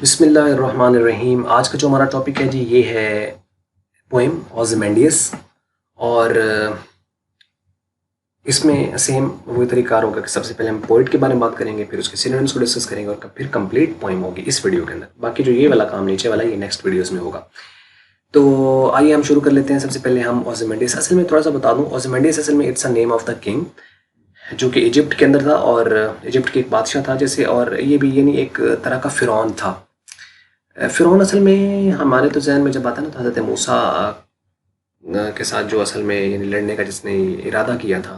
بسم اللہ الرحمن الرحیم۔ آج کا جو ہمارا ٹاپک ہے جی یہ ہے پوئم اوزیمینڈیس، اور اس میں سیم وہی طریقہ کار ہوگا کہ سب سے پہلے ہم پوئٹ کے بارے میں بات کریں گے، پھر اس کے سینونیمز کو ڈسکس کریں گے، اور پھر کمپلیٹ پوئم ہوگی اس ویڈیو کے اندر۔ باقی جو یہ والا کام نیچے والا یہ نیکسٹ ویڈیوز میں ہوگا۔ تو آئیے ہم شروع کر لیتے ہیں۔ سب سے پہلے ہم اوزیمینڈیس، اصل میں تھوڑا سا بتا دوں، اوزیمینڈیس اصل میں it's a name of the king, جو کہ ایجپٹ کے اندر تھا، اور ایجپٹ کے ایک بادشاہ تھا جیسے، اور یہ بھی یعنی ایک طرح کا فرعون تھا۔ فرعون اصل میں ہمارے تو ذہن میں جب آتا ہے نا تو حضرت موسیٰ کے ساتھ جو اصل میں یعنی لڑنے کا جس نے ارادہ کیا تھا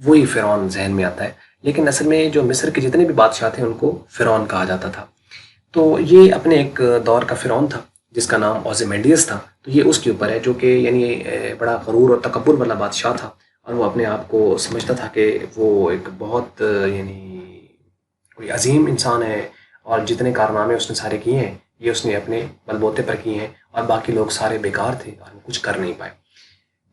وہی فرعون ذہن میں آتا ہے، لیکن اصل میں جو مصر کے جتنے بھی بادشاہ تھے ان کو فرعون کہا جاتا تھا۔ تو یہ اپنے ایک دور کا فرعون تھا جس کا نام اوزیمینڈیس تھا۔ تو یہ اس کے اوپر ہے جو کہ یعنی بڑا غرور اور تکبر والا بادشاہ تھا، اور وہ اپنے آپ کو سمجھتا تھا کہ وہ ایک بہت یعنی کوئی عظیم انسان ہے، اور جتنے کارنامے اس نے سارے کیے ہیں یہ اس نے اپنے بل بوتے پر کیے ہیں، اور باقی لوگ سارے بیکار تھے اور وہ کچھ کر نہیں پائے۔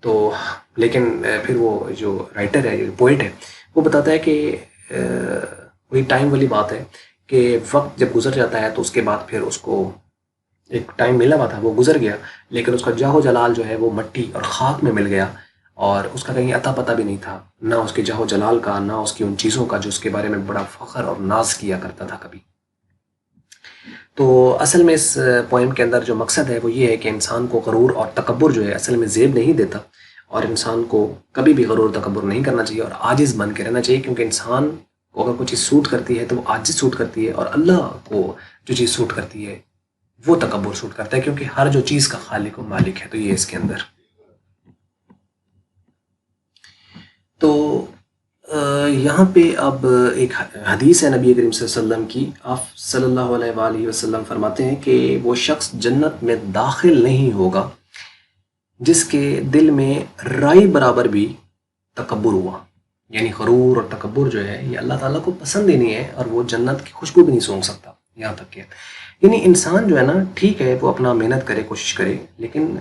تو لیکن پھر وہ جو رائٹر ہے، جو پوئٹ ہے، وہ بتاتا ہے کہ وہی ٹائم والی بات ہے کہ وقت جب گزر جاتا ہے تو اس کے بعد پھر اس کو ایک ٹائم ملا ہوا تھا، وہ گزر گیا، لیکن اس کا جاہ و جلال جو ہے وہ مٹی اور خاک میں مل گیا، اور اس کا کہیں عطا پتہ بھی نہیں تھا، نہ اس کے جاہ و جلال کا، نہ اس کی ان چیزوں کا جو اس کے بارے میں بڑا فخر اور ناز کیا کرتا تھا کبھی۔ تو اصل میں اس پوئم کے اندر جو مقصد ہے وہ یہ ہے کہ انسان کو غرور اور تکبر جو ہے اصل میں زیب نہیں دیتا، اور انسان کو کبھی بھی غرور تکبر نہیں کرنا چاہیے اور عاجز بن کے رہنا چاہیے، کیونکہ انسان کو اگر کوئی چیز سوٹ کرتی ہے تو وہ عاجز سوٹ کرتی ہے، اور اللہ کو جو چیز سوٹ کرتی ہے وہ تکبر سوٹ کرتا ہے، کیونکہ ہر جو چیز کا خالق و مالک ہے۔ تو یہ اس کے اندر تو یہاں پہ اب ایک حدیث ہے نبی کریم صلی اللہ علیہ وسلم کی، آپ صلی اللہ علیہ وآلہ وسلم فرماتے ہیں کہ وہ شخص جنت میں داخل نہیں ہوگا جس کے دل میں رائی برابر بھی تکبر ہوا، یعنی غرور اور تکبر جو ہے یہ اللہ تعالیٰ کو پسند ہی نہیں ہے، اور وہ جنت کی خوشبو بھی نہیں سونگھ سکتا۔ یہاں تک کہ یعنی انسان جو ہے نا، ٹھیک ہے وہ اپنا محنت کرے، کوشش کرے، لیکن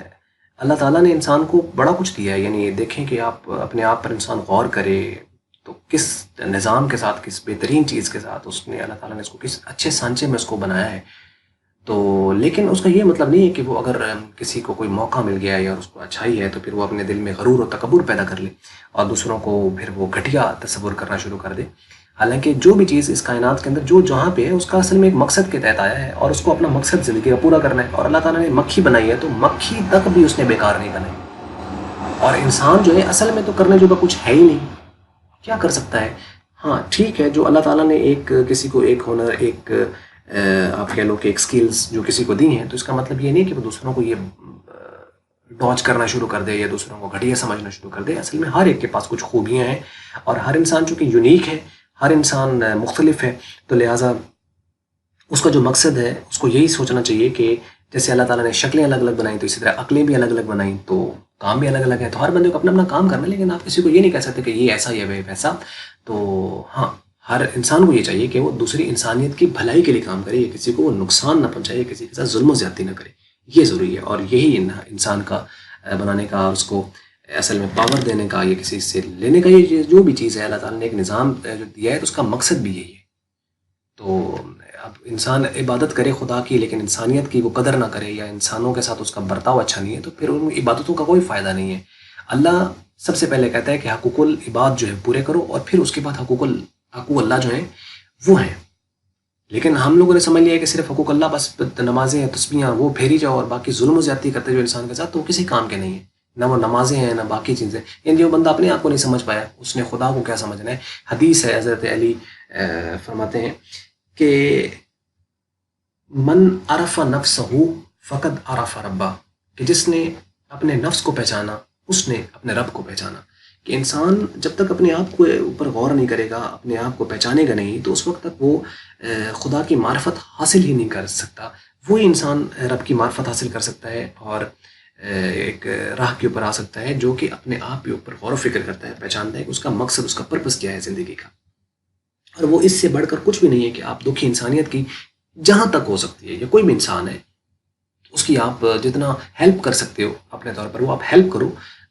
اللہ تعالیٰ نے انسان کو بڑا کچھ دیا ہے۔ یعنی دیکھیں کہ آپ اپنے آپ پر انسان غور کرے تو کس نظام کے ساتھ، کس بہترین چیز کے ساتھ اس نے، اللہ تعالیٰ نے اس کو کس اچھے سانچے میں اس کو بنایا ہے۔ تو لیکن اس کا یہ مطلب نہیں ہے کہ وہ اگر کسی کو کوئی موقع مل گیا ہے یا اس کو اچھائی ہے تو پھر وہ اپنے دل میں غرور اور تکبر پیدا کر لے اور دوسروں کو پھر وہ گھٹیا تصور کرنا شروع کر دے۔ حالانکہ جو بھی چیز اس کائنات کے اندر جو جہاں پہ ہے اس کا اصل میں ایک مقصد کے تحت آیا ہے، اور اس کو اپنا مقصد زندگی کا پورا کرنا ہے، اور اللہ تعالیٰ نے مکھی بنائی ہے تو مکھی تک بھی اس نے بیکار نہیں بنائی، اور انسان جو ہے اصل میں تو کرنے جو کچھ ہے ہی نہیں، کیا کر سکتا ہے؟ ہاں ٹھیک ہے، جو اللہ تعالیٰ نے ایک کسی کو ایک ہنر، ایک آپ کہہ لو کہ ایک سکلز جو کسی کو دی ہیں، تو اس کا مطلب یہ نہیں کہ وہ دوسروں کو یہ ڈاج کرنا شروع کر دے یا دوسروں کو گھٹیا سمجھنا شروع کر دے۔ اصل میں ہر ایک کے پاس کچھ خوبیاں ہیں، اور ہر انسان چونکہ یونیک ہے، ہر انسان مختلف ہے، تو لہٰذا اس کا جو مقصد ہے اس کو یہی سوچنا چاہیے کہ جیسے اللہ تعالیٰ نے شکلیں الگ الگ بنائیں تو اسی طرح عقلیں بھی الگ الگ بنائیں، تو کام بھی الگ الگ ہے، تو ہر بندے کو اپنا اپنا کام کرنا ہے، لیکن آپ کسی کو یہ نہیں کہہ سکتے کہ یہ ایسا یہ ویسا۔ تو ہاں، ہر انسان کو یہ چاہیے کہ وہ دوسری انسانیت کی بھلائی کے لیے کام کرے، یا کسی کو وہ نقصان نہ پہنچائے، کسی کے ساتھ ظلم و زیادتی نہ کرے، یہ ضروری ہے۔ اور یہی انسان کا بنانے کا، اس کو اصل میں پاور دینے کا یا کسی سے لینے کا، یہ جو بھی چیز ہے اللہ تعالیٰ نے ایک نظام جو دیا ہے تو اس کا مقصد بھی یہی ہے۔ تو اب انسان عبادت کرے خدا کی لیکن انسانیت کی وہ قدر نہ کرے، یا انسانوں کے ساتھ اس کا برتاؤ اچھا نہیں ہے، تو پھر ان عبادتوں کا کوئی فائدہ نہیں ہے۔ اللہ سب سے پہلے کہتا ہے کہ حقوق العباد جو ہے پورے کرو، اور پھر اس کے بعد حقوق اللہ جو ہیں وہ ہیں۔ لیکن ہم لوگوں نے سمجھ لیا ہے کہ صرف حقوق اللہ، بس نمازیں تسبیحاں وہ پھیری جاؤ، اور باقی ظلم و زیادتی کرتے جو انسان کے ساتھ، تو وہ کسی کام کے نہیں ہے، نہ وہ نمازیں ہیں نہ باقی چیزیں۔ یعنی جو بندہ اپنے آپ کو نہیں سمجھ پایا اس نے خدا کو کیا سمجھنا ہے۔ حدیث ہے، حضرت علی فرماتے ہیں کہ من عرف نفسہ فقد عرف ربہ، کہ جس نے اپنے نفس کو پہچانا اس نے اپنے رب کو پہچانا۔ کہ انسان جب تک اپنے آپ کو اوپر غور نہیں کرے گا، اپنے آپ کو پہچانے گا نہیں، تو اس وقت تک وہ خدا کی معرفت حاصل ہی نہیں کر سکتا۔ وہی انسان رب کی معرفت حاصل کر سکتا ہے اور ایک راہ کے اوپر آ سکتا ہے جو کہ اپنے آپ کے اوپر غور و فکر کرتا ہے، پہچانتا ہے کہ اس کا مقصد، اس کا پرپس کیا ہے زندگی کا، اور وہ اس سے بڑھ کر کچھ بھی نہیں ہے کہ آپ دکھی انسانیت کی جہاں تک ہو سکتی ہے، یا کوئی بھی انسان ہے اس کی آپ جتنا ہیلپ کر سکتے ہو اپنے طور پر وہ آپ ہیلپ کرو۔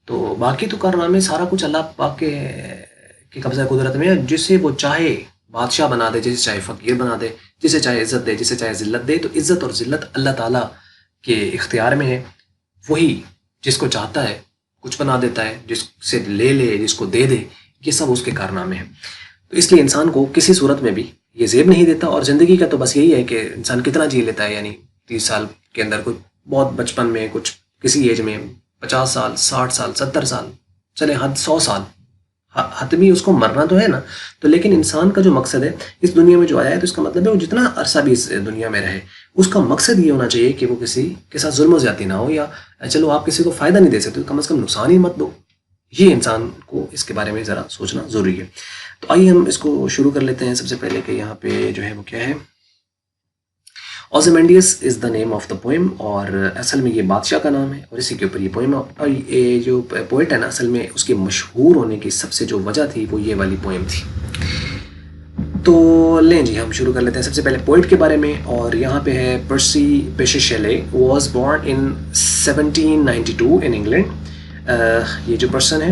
تو باقی تو کارنامے سارا کچھ اللہ پاک کے قبضہ قدرت میں ہے، جسے وہ چاہے بادشاہ بنا دے، جسے چاہے فقیر بنا دے، جسے چاہے عزت دے، جسے چاہے ذلت دے. تو عزت اور ذلت اللہ تعالیٰ کے اختیار میں ہے. وہی جس کو چاہتا ہے کچھ بنا دیتا ہے، جس سے لے لے، جس کو دے دے، یہ سب اس کے کارنامے ہیں. تو اس لیے انسان کو کسی صورت میں بھی یہ زیب نہیں دیتا. اور زندگی کا تو بس یہی ہے کہ انسان کتنا جی لیتا ہے. یعنی 30 سال کے اندر کچھ بہت بچپن میں، کچھ کسی ایج میں 50 سال، 60 سال، 70 سال، چلے حد 100 سال، حتمی اس کو مرنا تو ہے نا. تو لیکن انسان کا جو مقصد ہے اس دنیا میں جو آیا ہے، تو اس کا مطلب ہے وہ جتنا عرصہ بھی اس دنیا میں رہے، اس کا مقصد یہ ہونا چاہیے کہ وہ کسی کے ساتھ ظلم و زیادتی نہ ہو. یا چلو آپ کسی کو فائدہ نہیں دے سکتے، کم از کم نقصان ہی مت دو. یہ انسان کو اس کے بارے میں ذرا سوچنا ضروری ہے. تو آئیے ہم اس کو شروع کر لیتے ہیں. سب سے پہلے کہ یہاں پہ جو ہے وہ کیا ہے، اوزیمینڈیس از دا نیم آف دا پوئم. اور اصل میں یہ بادشاہ کا نام ہے اور اسی کے اوپر یہ پوئم. اور یہ جو پوئٹ ہے نا، اصل میں اس کے مشہور ہونے کی سب سے جو وجہ تھی وہ یہ والی پوئم تھی. تو لیں جی ہم شروع کر لیتے ہیں سب سے پہلے پوئٹ کے بارے میں. اور یہاں پہ ہے Percy Bysshe Shelley was born in 1792 in England. یہ جو پرسن ہے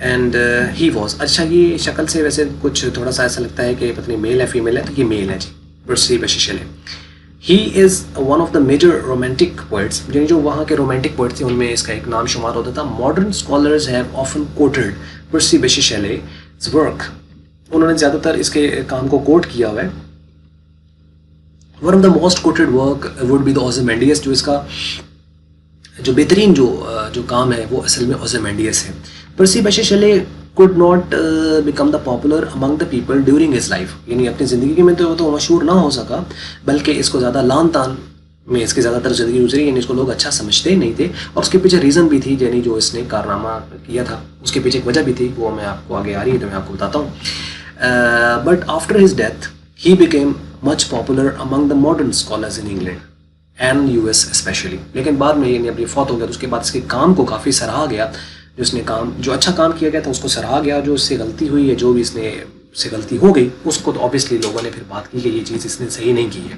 اینڈ ہی واز، اچھا یہ شکل سے ویسے کچھ تھوڑا سا ایسا لگتا ہے کہ پتہ نہیں میل ہے فیمیل ہے، تو یہ میل ہے جی، Percy Bysshe Shelley. He is one of the major romantic poets. یعنی جو وہاں کے رومانٹک پوئٹ تھے ان میں اس کا ایک نام شمار ہوتا تھا. Modern scholars have often quoted Percy Bysshe Shelley's work. انہوں نے زیادہ تر اس کے کام کو کوٹ کیا ہوا ہے. One of the most quoted work would be the Ozymandias. جو اس کا جو بہترین جو کام ہے وہ اصل میں اوزیمینڈیس ہے. Percy Bysshe شیلے could not become the popular among the people during his life. یعنی اپنی زندگی میں تو مشہور نہ ہو سکا، بلکہ اس کو زیادہ لان تان میں اس کی زیادہ تر زندگی گزری. یعنی اس کو لوگ اچھا سمجھتے نہیں تھے. اور اس کے پیچھے ریزن بھی تھی، یعنی جو اس نے کارنامہ کیا تھا اس کے پیچھے ایک وجہ بھی تھی، وہ میں آپ کو آگے آ رہی ہے تو میں آپ کو بتاتا ہوں. But after his death he became much popular among the modern scholars in England and U S especially. لیکن بعد میں یعنی اپنی فوت ہو گیا تو اس کے بعد اس کے کام کو کافی سراہا گیا. جو اس نے جو اچھا کام کیا گیا تھا اس کو سراہا گیا. جو اس سے غلطی ہوئی ہے، جو بھی اس نے سے غلطی ہو گئی، اس کو تو اوبیسلی لوگوں نے پھر بات کی کہ یہ چیز اس نے صحیح نہیں کی ہے.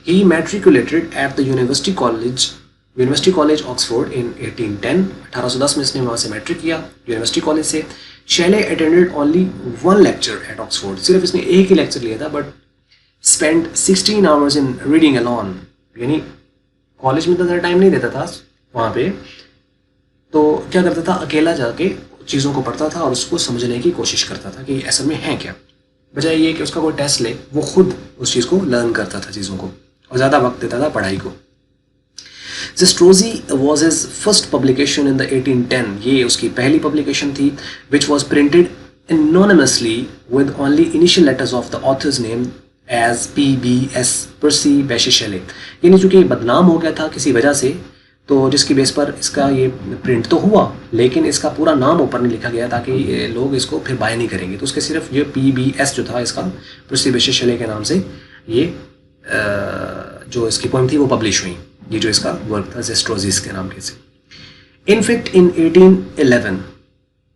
He matriculated at the University College Oxford in 1810. 1810 میں اس نے وہاں سے میٹرک کیا یونیورسٹی کالج سے. Shelley attended only one lecture at Oxford. صرف اس نے ایک ہی لیکچر لیا تھا. But spend 16 hours in reading alone. یعنی کالج میں تو زیادہ ٹائم نہیں دیتا تھا وہاں پہ، تو کیا کرتا تھا اکیلا جا کے چیزوں کو پڑھتا تھا اور اس کو سمجھنے کی کوشش کرتا تھا کہ اصل میں ہے کیا، بجائے یہ کہ اس کا کوئی ٹیسٹ لے. وہ خود اس چیز کو لرن کرتا تھا چیزوں کو، اور زیادہ وقت دیتا تھا پڑھائی کو. Zastrozzi was his first publication in the 1810. یہ اس کی پہلی پبلیکیشن تھی which was printed anonymously with only initial letters of the author's name as PBS Percy Bysshe Shelley. یعنی چونکہ یہ بدنام ہو گیا تھا کسی وجہ سے، تو جس کی بیس پر اس کا یہ پرنٹ تو ہوا لیکن اس کا پورا نام اوپر نہیں لکھا گیا تاکہ لوگ اس کو پھر بائی نہیں کریں گے. تو اس کے صرف یہ PBS جو تھا اس کا پرسی بیشے شیلے کے نام سے یہ جو اس کی پوئم تھی وہ پبلش ہوئی. یہ جو اس کا ورک تھا زسٹروزیز کے نام کے سے. انفیکٹ ان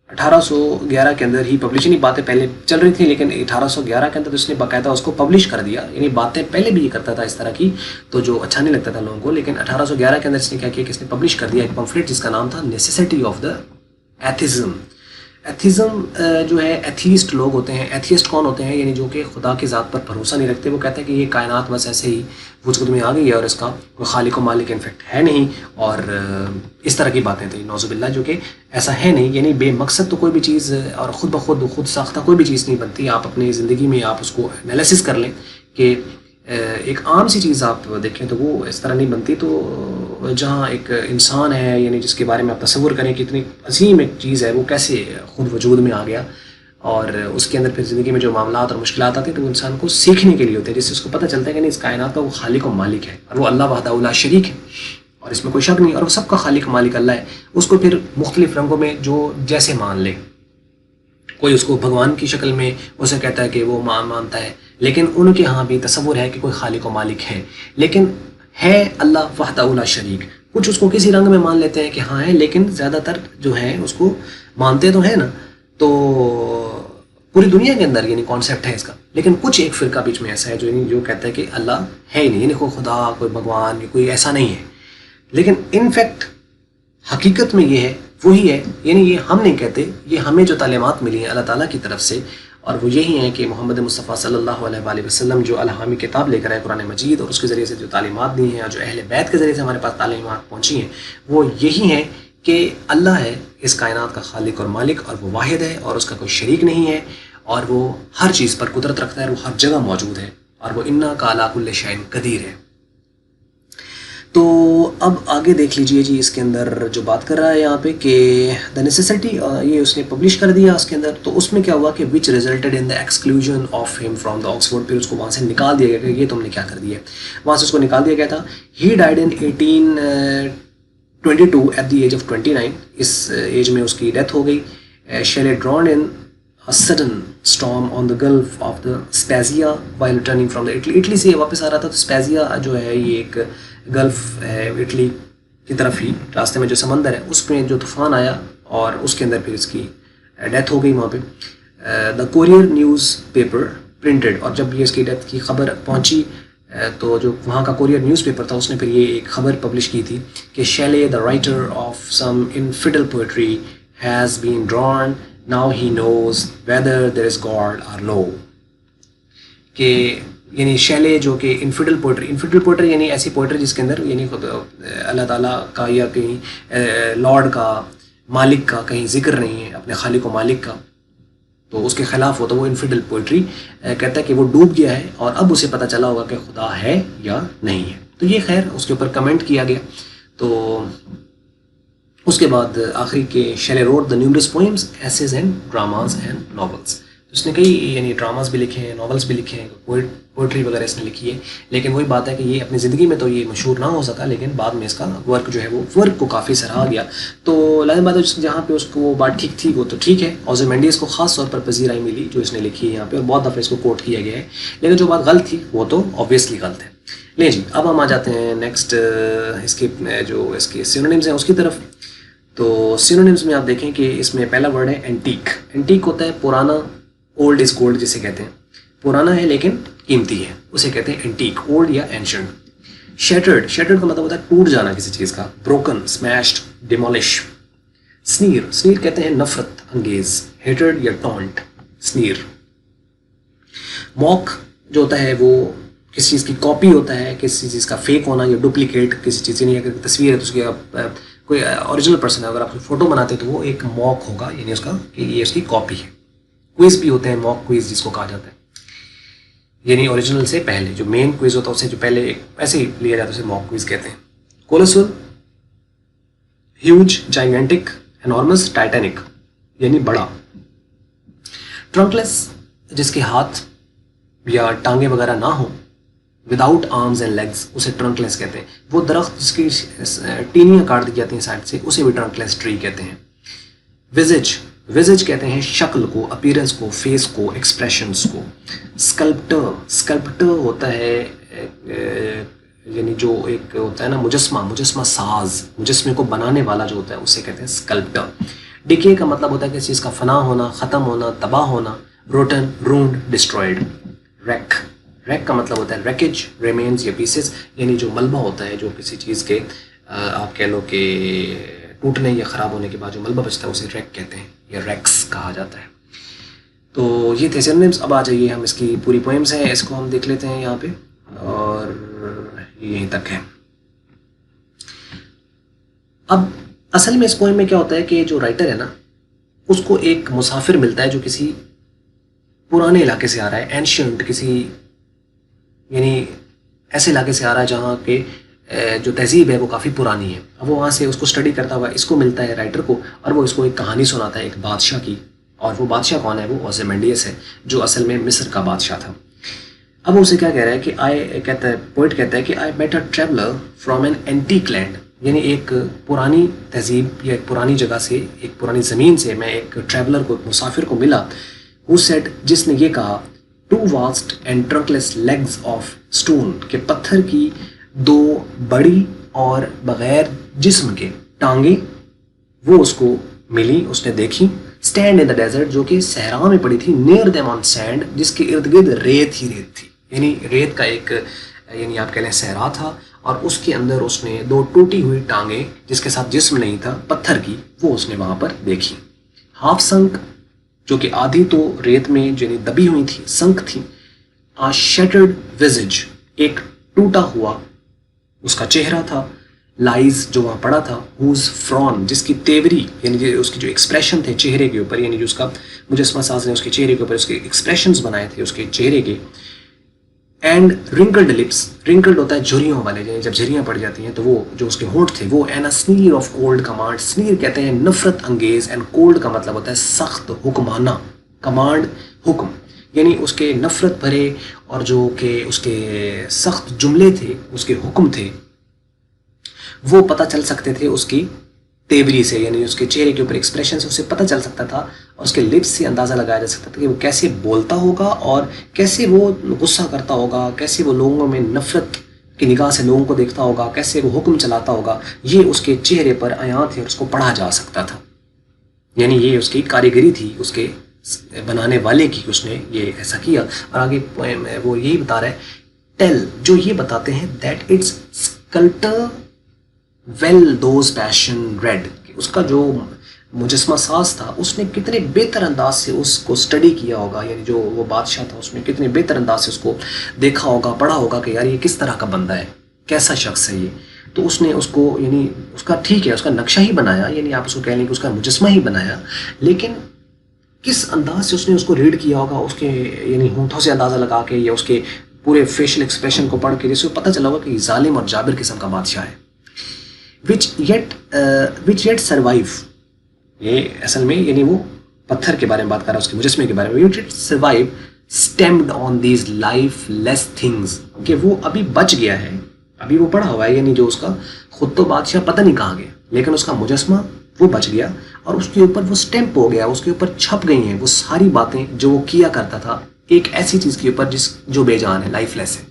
1811 کے اندر ہی پبلش، نہیں باتیں پہلے چل رہی تھیں لیکن 1811 کے اندر اس نے باقاعدہ اس کو پبلش کر دیا. یعنی باتیں پہلے بھی یہ کرتا تھا اس طرح کی، تو جو اچھا نہیں لگتا تھا لوگوں کو. لیکن 1811 کے اندر اس نے کیا کیا کہ اس نے پبلش کر دیا ایک پمفلٹ جس کا نام تھا necessity of the atheism. Atheism جو ہے ایتھیسٹ لوگ ہوتے ہیں. ایتھیسٹ کون ہوتے ہیں؟ یعنی جو کہ خدا کی ذات پر بھروسہ نہیں رکھتے. وہ کہتے ہیں کہ یہ کائنات بس ایسے ہی وجود میں آ گئی ہے اور اس کا کوئی خالق و مالک انفیکٹ ہے نہیں، اور اس طرح کی باتیں تھیں نعوذ باللہ، جو کہ ایسا ہے نہیں. یعنی بے مقصد تو کوئی بھی چیز اور خود بخود خود ساختہ کوئی بھی چیز نہیں بنتی. آپ اپنی زندگی میں آپ اس کو انالیسس کر لیں کہ ایک عام سی چیز آپ دیکھیں تو وہ اس طرح نہیں بنتی. تو جہاں ایک انسان ہے یعنی جس کے بارے میں آپ تصور کریں کہ اتنی عظیم ایک چیز ہے وہ کیسے خود وجود میں آ گیا، اور اس کے اندر پھر زندگی میں جو معاملات اور مشکلات آتی ہیں تو وہ انسان کو سیکھنے کے لیے ہوتے ہیں، جس سے اس کو پتہ چلتا ہے کہ نہیں اس کائنات کا وہ خالق و مالک ہے اور وہ اللہ وحدہ لا شریک ہے اور اس میں کوئی شک نہیں، اور وہ سب کا خالق مالک اللہ ہے. اس کو پھر مختلف رنگوں میں جو جیسے مان لے. کوئی اس کو بھگوان کی شکل میں اسے کہتا ہے کہ وہ مانتا ہے، لیکن ان کے ہاں بھی تصور ہے کہ کوئی خالق و مالک ہے، لیکن ہے اللہ وحدہ لا شریک. کچھ اس کو کسی رنگ میں مان لیتے ہیں کہ ہاں ہے، لیکن زیادہ تر جو ہے اس کو مانتے تو ہیں نا. تو پوری دنیا کے اندر یعنی کانسیپٹ ہے اس کا، لیکن کچھ ایک فرقہ بیچ میں ایسا ہے جو کہتا ہے کہ اللہ ہے ہی نہیں، یعنی کوئی خدا کوئی بھگوان کوئی ایسا نہیں ہے. لیکن انفیکٹ حقیقت میں یہ ہے وہی ہے. یعنی یہ ہم نہیں کہتے، یہ ہمیں جو تعلیمات ملی ہیں اللہ تعالیٰ کی طرف سے اور وہ یہی ہیں کہ محمد مصطفیٰ صلی اللہ علیہ وآلہ وسلم جو الہامی کتاب لے کر آئے قرآن مجید، اور اس کے ذریعے سے جو تعلیمات دی ہیں اور جو اہل بیت کے ذریعے سے ہمارے پاس تعلیمات پہنچی ہیں، وہ یہی ہیں کہ اللہ ہے اس کائنات کا خالق اور مالک، اور وہ واحد ہے اور اس کا کوئی شریک نہیں ہے، اور وہ ہر چیز پر قدرت رکھتا ہے، وہ ہر جگہ موجود ہے، اور وہ اِنَّکَ عَلَىٰ كُلِّ شَيْءٍ قدیر ہے۔ تو اب آگے دیکھ لیجئے جی، اس کے اندر جو بات کر رہا ہے یہاں پہ کہ دا نیسیسٹی، یہ اس نے پبلش کر دیا اس کے اندر، تو اس میں کیا ہوا کہ which resulted in the exclusion of him from the Oxford, پھر اس کو وہاں سے نکال دیا گیا کہ یہ تم نے کیا کر دیا ہے، وہاں سے اس کو نکال دیا گیا تھا۔ He died in 1822 at the age of 29، اس ایج میں اس کی ڈیتھ ہو گئی۔ Shelley drowned in sudden storm on the Gulf of the Spezia while returning from the Italy سے یہ واپس آ رہا تھا، تو اسپیزیا جو ہے یہ ایک گلف ہے اٹلی کی طرف ہی، راستے میں جو سمندر ہے اس میں جو طوفان آیا اور اس کے اندر پھر اس کی ڈیتھ ہو گئی وہاں پہ۔ دا کوریئر نیوز پیپر پرنٹڈ، اور جب یہ اس کی ڈیتھ کی خبر پہنچی تو جو وہاں کا کوریئر نیوز پیپر تھا اس نے پھر یہ ایک خبر پبلش کی تھی کہ Shelley the writer of some infidel poetry has been drawn, now he knows whether there is God or no، کہ یعنی شیلے جو کہ انفیڈل پوئٹری یعنی ایسی پوئٹری جس کے اندر یعنی خود اللہ تعالیٰ کا یا کہیں لارڈ کا، مالک کا کہیں ذکر نہیں ہے، اپنے خالق و مالک کا، تو اس کے خلاف ہوتا ہے وہ انفیڈل پوئٹری۔ کہتا ہے کہ وہ ڈوب گیا ہے اور اب اسے پتہ چلا ہوگا کہ خدا ہے یا نہیں ہے، تو یہ خیر اس کے اوپر کمنٹ کیا گیا۔ تو اس کے بعد آخری کے Shelley wrote the numerous poems, essays and dramas and novels, اس نے کئی یعنی ڈراماز بھی لکھے ہیں، ناولس بھی لکھے ہیں، پوئٹری وغیرہ اس نے لکھی ہے، لیکن وہی بات ہے کہ یہ اپنی زندگی میں تو یہ مشہور نہ ہو سکا، لیکن بعد میں اس کا ورک جو ہے وہ ورک کو کافی سراہا گیا۔ تو لازم بات ہے جہاں پہ اس کو وہ بات ٹھیک تھی وہ تو ٹھیک ہے، اوزیمینڈیز کو خاص طور پر پذیرائی ملی جو اس نے لکھی ہے یہاں پہ، اور بہت دفعہ اس کو کوٹ کیا گیا ہے، لیکن جو بات غلط تھی وہ تو آبویسلی غلط ہے۔ لیں جی، اب ہم آ جاتے ہیں نیکسٹ اس کے جو اس کے سینونیمز ہیں اس کی طرف۔ تو سینونیمز میں آپ دیکھیں کہ اس میں پہلا ورڈ ہے اینٹیک۔ اینٹیک ہوتا ہے پرانا، اولڈ از گولڈ جسے کہتے ہیں، پرانا ہے لیکن قیمتی ہے، اسے کہتے ہیں اینٹیک، اولڈ یا اینشنٹ۔ شیٹرڈ کا مطلب ہوتا ہے ٹوٹ جانا کسی چیز کا، بروکن، اسمیشڈ، ڈیمولش۔ سنیر کہتے ہیں نفرت انگیز، ہیٹرڈ یا ٹونٹ، سنیر۔ موک جو ہوتا ہے وہ کسی چیز کی کاپی ہوتا ہے، کسی چیز کا فیک ہونا یا ڈپلیکیٹ کسی چیز، یعنی اگر تصویر ہے تو اس کی کوئی اوریجنل پرسن ہے، اگر آپ فوٹو بناتے تو وہ ایک موک ہوگا، یعنی اس کا کہ یہ اس کی کاپی ہے۔ کوئز بھی ہوتے ہیں، موک کوئز جس کو کہا جاتا ہے، یعنی اوریجنل سے پہلے جو مین کوئز ہوتا ہے اسے جو پہلے ایسے ہی لیا جاتا ہے اسے موک کوئز کہتے ہیں۔ کولوسل، ہیوج، جائگنٹک، انارمس، ٹائٹینک یعنی بڑا۔ ٹرنکلیس جس کے ہاتھ یا ٹانگیں وغیرہ نہ ہوں، وداؤٹ آرمز اینڈ لیگز، اسے ٹرنکلیس کہتے ہیں۔ وہ درخت جس کی ٹینیاں کاٹ دی جاتی ہیں سائڈ سے، اسے بھی ٹرنکلیس ٹری کہتے ہیں۔ وزج کہتے ہیں شکل کو، اپیرنس کو، فیس کو، ایکسپریشنس کو۔ اسکلپٹر ہوتا ہے یعنی جو ایک ہوتا ہے نا مجسمہ ساز، مجسمے کو بنانے والا جو ہوتا ہے اسے کہتے ہیں اسکلپٹر۔ ڈکے کا مطلب ہوتا ہے کسی چیز کا فنا ہونا، ختم ہونا، تباہ ہونا۔ روٹن، رونڈ، ڈسٹرائڈ۔ ریک کا مطلب ہوتا ہے ریکیج، ریمینز یا پیسز، یعنی جو ملبہ ہوتا ہے جو کسی چیز کے آپ کہہ لو کہ ٹوٹنے یا خراب ہونے کے بعد جو ملبہ بچتا ہے اسے ریک کہتے ہیں یا ریکس کہا جاتا ہے۔ تو یہ تھے سینونیمز۔ اب آ جائیے ہم اس کی پوری پوئمز ہیں، اس کو ہم دیکھ لیتے ہیں یہاں پہ، اور یہیں تک ہے۔ اب اصل میں اس پوئم میں کیا ہوتا ہے کہ جو رائٹر ہے نا اس کو ایک مسافر ملتا ہے جو کسی پرانے علاقے سے آ رہا ہے، اینشنٹ، کسی یعنی ایسے علاقے سے آ رہا ہے جہاں کے جو تہذیب ہے وہ کافی پرانی ہے۔ اب وہ وہاں سے اس کو اسٹڈی کرتا ہوا اس کو ملتا ہے رائٹر کو، اور وہ اس کو ایک کہانی سناتا ہے ایک بادشاہ کی، اور وہ بادشاہ کون ہے؟ وہ اوزیمینڈیس ہے جو اصل میں مصر کا بادشاہ تھا۔ اب اسے کیا کہہ رہا ہے کہ پوئٹ کہتا ہے کہ I met a traveller from an antique land, یعنی ایک پرانی تہذیب یا ایک پرانی جگہ سے، ایک پرانی زمین سے میں ایک ٹریولر کو، ایک مسافر کو ملا، who said، جس نے یہ کہا، two vast and trunkless legs of stone, کہ پتھر کی دو بڑی اور بغیر جسم کے ٹانگیں وہ اس کو ملی، اس نے دیکھی۔ اسٹینڈ ان دا ڈیزرٹ، جو کہ صحرا میں پڑی تھی، نیئر دیم آن سینڈ، جس کے ارد گرد ریت ہی ریت تھی، یعنی ریت کا ایک یعنی آپ کہہ لیں صحرا تھا، اور اس کے اندر اس نے دو ٹوٹی ہوئی ٹانگیں جس کے ساتھ جسم نہیں تھا، پتھر کی، وہ اس نے وہاں پر دیکھی۔ ہاف سنک جو کہ آدھی تو ریت میں یعنی دبی ہوئی تھی، سنک تھی. شیٹرڈ وزج، ایک ٹوٹا ہوا اس کا چہرہ تھا. لائز، جو وہاں پڑا تھا. ہوز فرون، جس کی تیوری یعنی اس کی جو ایکسپریشن تھے چہرے کے اوپر، یعنی جو اس کا مجسمہ ساز نے اس کے چہرے کے اوپر اس کے ایکسپریشنز بنائے تھے اس کے چہرے کے. اینڈ رنکلڈ لپس، رنکلڈ ہوتا ہے جھریوں والے، یعنی جب جھریاں پڑ جاتی ہیں تو وہ جو اس کے ہونٹ تھے وہ. اینڈ سنیر آف کولڈ کمانڈ، سنیر کہتے ہیں نفرت انگیز، اینڈ کولڈ کا مطلب ہوتا ہے سخت حکمانہ. کمانڈ حکم، یعنی اس کے نفرت بھرے اور جو کہ اس کے سخت جملے تھے، اس کے حکم تھے، وہ پتہ چل سکتے تھے اس کی تیوری سے، یعنی اس کے چہرے کے اوپر ایکسپریشن سے اسے پتہ چل سکتا تھا، اور اس کے لپس سے اندازہ لگایا جا سکتا تھا کہ وہ کیسے بولتا ہوگا اور کیسے وہ غصہ کرتا ہوگا، کیسے وہ لوگوں میں نفرت کی نگاہ سے لوگوں کو دیکھتا ہوگا، کیسے وہ حکم چلاتا ہوگا. یہ اس کے چہرے پر عیاں تھے اور اس کو پڑھا جا سکتا تھا. یعنی یہ اس کی کاریگری تھی اس کے بنانے والے کی، اس نے یہ ایسا کیا. اور آگے وہ یہی بتا رہا ہے، ٹیل، جو یہ بتاتے ہیں that its sculptor well those passion read, اس کا جو مجسمہ ساز تھا اس نے کتنے بہتر انداز سے اس کو اسٹڈی کیا ہوگا، یعنی جو وہ بادشاہ تھا اس نے کتنے بہتر انداز سے اس کو دیکھا ہوگا، پڑھا ہوگا کہ یار یہ کس طرح کا بندہ ہے، کیسا شخص ہے یہ. تو اس نے اس کو یعنی اس کا ٹھیک ہے اس کا نقشہ ہی بنایا، یعنی آپ اس کو کہہ لیں کہ اس کا مجسمہ ہی بنایا، لیکن کس انداز سے اس نے اس کو ریڈ کیا ہوگا، اس کے یعنی ہونٹوں سے اندازہ لگا کے یا اس کے پورے فیشل ایکسپریشن کو پڑھ کے، جس کو پتہ چلا ہوگا کہ یہ ظالم اور جابر قسم کا بادشاہ ہے. which yet survive، یہ اصل میں یعنی وہ پتھر کے بارے میں بات کر رہا ہے، اس کے مجسمے کے بارے میں. which yet survive stemmed on these lifeless things، کہ وہ ابھی بچ گیا ہے، ابھی وہ پڑا ہوا ہے، یعنی جو اس کا خود تو بادشاہ پتہ نہیں کہاں گیا، لیکن اس کا مجسمہ وہ بچ گیا اور اس کے اوپر وہ سٹیمپ ہو گیا، اس کے اوپر چھپ گئی ہیں وہ ساری باتیں جو وہ کیا کرتا تھا ایک ایسی چیز کے اوپر جو بے جان ہے، لائف لیس ہے،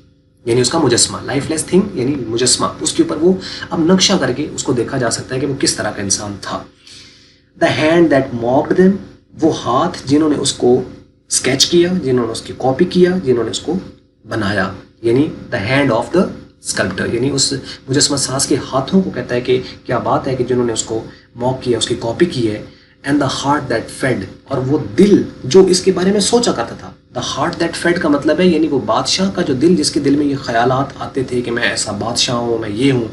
یعنی اس کا مجسمہ. لائف لیس تھنگ یعنی مجسمہ، اس کے اوپر وہ اب نقشہ کر کے اس کو دیکھا جا سکتا ہے کہ وہ کس طرح کا انسان تھا. دا ہینڈ دیٹ موکڈ دیم، وہ ہاتھ جنہوں نے اس کو اسکیچ کیا، جنہوں نے اس کی کاپی کیا، جنہوں نے اس کو بنایا، یعنی دا ہینڈ آف دا اسکلپٹر، یعنی اس مجسمہ ساز کے ہاتھوں کو کہتا ہے کہ کیا بات ہے کہ جنہوں نے اس کو موک کیا، اس کی کاپی کی ہے. And the heart that fed, اور وہ دل جو اس کے بارے میں سوچا کرتا تھا. دا ہارٹ دیٹ فیڈ کا مطلب ہے یعنی وہ بادشاہ کا جو دل، جس کے دل میں یہ خیالات آتے تھے کہ میں ایسا بادشاہ ہوں، میں یہ ہوں،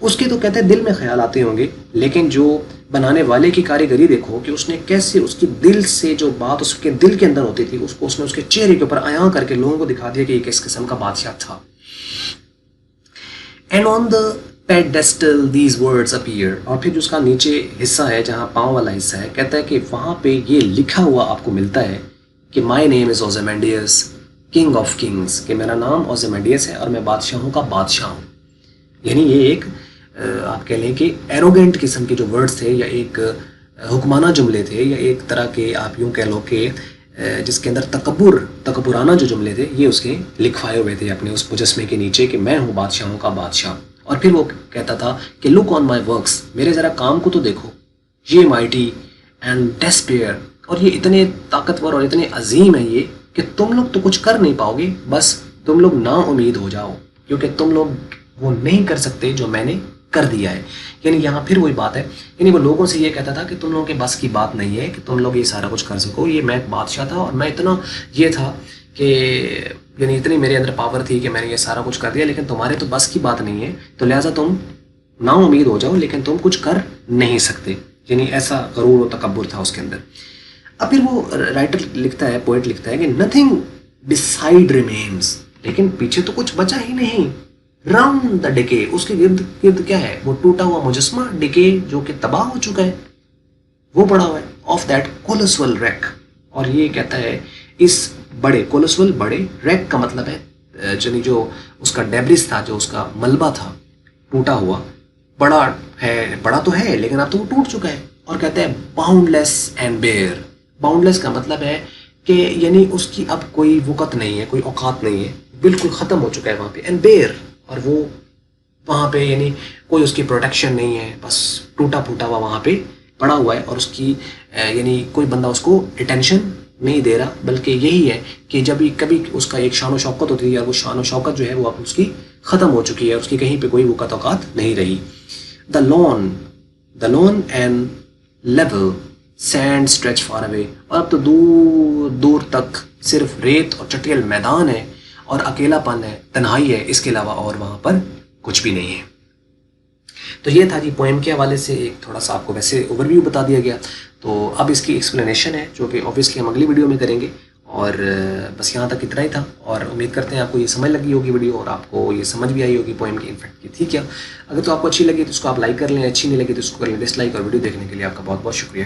اس کے تو کہتے ہیں دل میں خیال آتے ہوں گے، لیکن جو بنانے والے کی کاریگری دیکھو کہ اس نے کیسے اس کی دل سے جو بات اس کے دل کے اندر ہوتی تھی اس کو اس نے اس کے چہرے کے اوپر عیاں کر کے لوگوں کو دکھا دیا کہ یہ کس قسم کا بادشاہ تھا. And on the pedestal these words appear، اور پھر جو اس کا نیچے حصہ ہے جہاں پاؤں والا حصہ ہے، کہتا ہے کہ وہاں پہ یہ لکھا ہوا آپ کو ملتا ہے کہ my name is Ozymandias king of kings، کہ میرا نام اوزیمینڈیس ہے اور میں بادشاہوں کا بادشاہ ہوں. یعنی یہ ایک آپ کہہ لیں کہ ایروگینٹ قسم کے جو ورڈز تھے، یا ایک حکمانہ جملے تھے، یا ایک طرح کے آپ یوں کہہ لو کہ جس کے اندر تکبرانہ جو جملے تھے، یہ اس کے لکھوائے ہوئے تھے اپنے اس مجسمے کے نیچے کہ میں ہوں بادشاہوں کا بادشاہ. اور پھر وہ کہتا تھا کہ لک آن مائی ورکس، میرے ذرا کام کو تو دیکھو، یہ مائٹی اینڈ ڈیسپیئر، اور یہ اتنے طاقتور اور اتنے عظیم ہیں یہ کہ تم لوگ تو کچھ کر نہیں پاؤ گے، بس تم لوگ نا امید ہو جاؤ، کیونکہ تم لوگ وہ نہیں کر سکتے جو میں نے کر دیا ہے. یعنی یہاں پھر وہی بات ہے، یعنی وہ لوگوں سے یہ کہتا تھا کہ تم لوگوں کے بس کی بات نہیں ہے کہ تم لوگ یہ سارا کچھ کر سکو، یہ میں ایک بادشاہ تھا اور میں اتنا یہ تھا کہ یعنی اتنی میرے اندر پاور تھی کہ میں نے یہ سارا کچھ کر دیا، لیکن تمہارے تو بس کی بات نہیں ہے، تو لہٰذا تم نا امید ہو جاؤ، لیکن تم کچھ کر نہیں سکتے. یعنی ایسا غرور و تکبر تھا اس کے اندر. اب پھر وہ رائٹر لکھتا ہے، پوئٹ لکھتا ہے کہ نتھنگ بسائڈ ریمینز، لیکن پیچھے تو کچھ بچا ہی نہیں. راؤنڈ دا ڈکے، اس کے گرد گرد کیا ہے؟ وہ ٹوٹا ہوا مجسمہ، ڈکے جو کہ تباہ ہو چکا ہے، وہ پڑا ہوا ہے. آف دیٹ کولوسل ریک، اور یہ کہتا ہے اس بڑے کولوسل، بڑے، ریک کا مطلب ہے یعنی جو اس کا ڈیبرس تھا، جو اس کا ملبہ تھا ٹوٹا ہوا، بڑا ہے، بڑا تو ہے لیکن اب تو وہ ٹوٹ چکا ہے. اور کہتے ہیں boundless and bare. Boundless کا مطلب ہے کہ یعنی اس کی اب کوئی وقت نہیں ہے، کوئی اوقات نہیں ہے، بالکل ختم ہو چکا ہے وہاں پہ. اینڈ بیئر، اور وہ وہاں پہ یعنی کوئی اس کی پروٹیکشن نہیں ہے، بس ٹوٹا پھوٹا ہوا وہاں پہ پڑا ہوا ہے، اور اس کی یعنی کوئی بندہ اس کو اٹینشن نہیں دے رہا. بلکہ یہی ہے کہ جب کبھی اس کا ایک شان و شوکت ہوتی ہے، اور وہ شان و شوکت جو ہے وہ اب اس کی ختم ہو چکی ہے، اس کی کہیں پہ کوئی وقت اوقات نہیں رہی. The loan and level send stretch far away, اور اب تو دور دور تک صرف ریت اور چٹیل میدان ہے اور اکیلا پن ہے، تنہائی ہے، اس کے علاوہ اور وہاں پر کچھ بھی نہیں ہے۔ تو یہ تھا جی پوئم کے حوالے سے ایک تھوڑا سا آپ کو ویسے اوور ویو بتا دیا گیا۔ تو اب اس کی ایکسپلینیشن ہے جو کہ اوبیسلی ہم اگلی ویڈیو میں کریں گے، اور بس یہاں تک اتنا ہی تھا، اور امید کرتے ہیں آپ کو یہ سمجھ لگی ہوگی ویڈیو، اور آپ کو یہ سمجھ بھی آئی ہوگی پوئم کی انفیکٹ کی تھی کیا۔ اگر تو آپ کو اچھی لگی تو اس کو آپ لائک کر لیں، اچھی نہیں لگی تو اس کو کر لیں ڈس لائک، اور ویڈیو دیکھنے کے لیے آپ کا بہت بہت شکریہ۔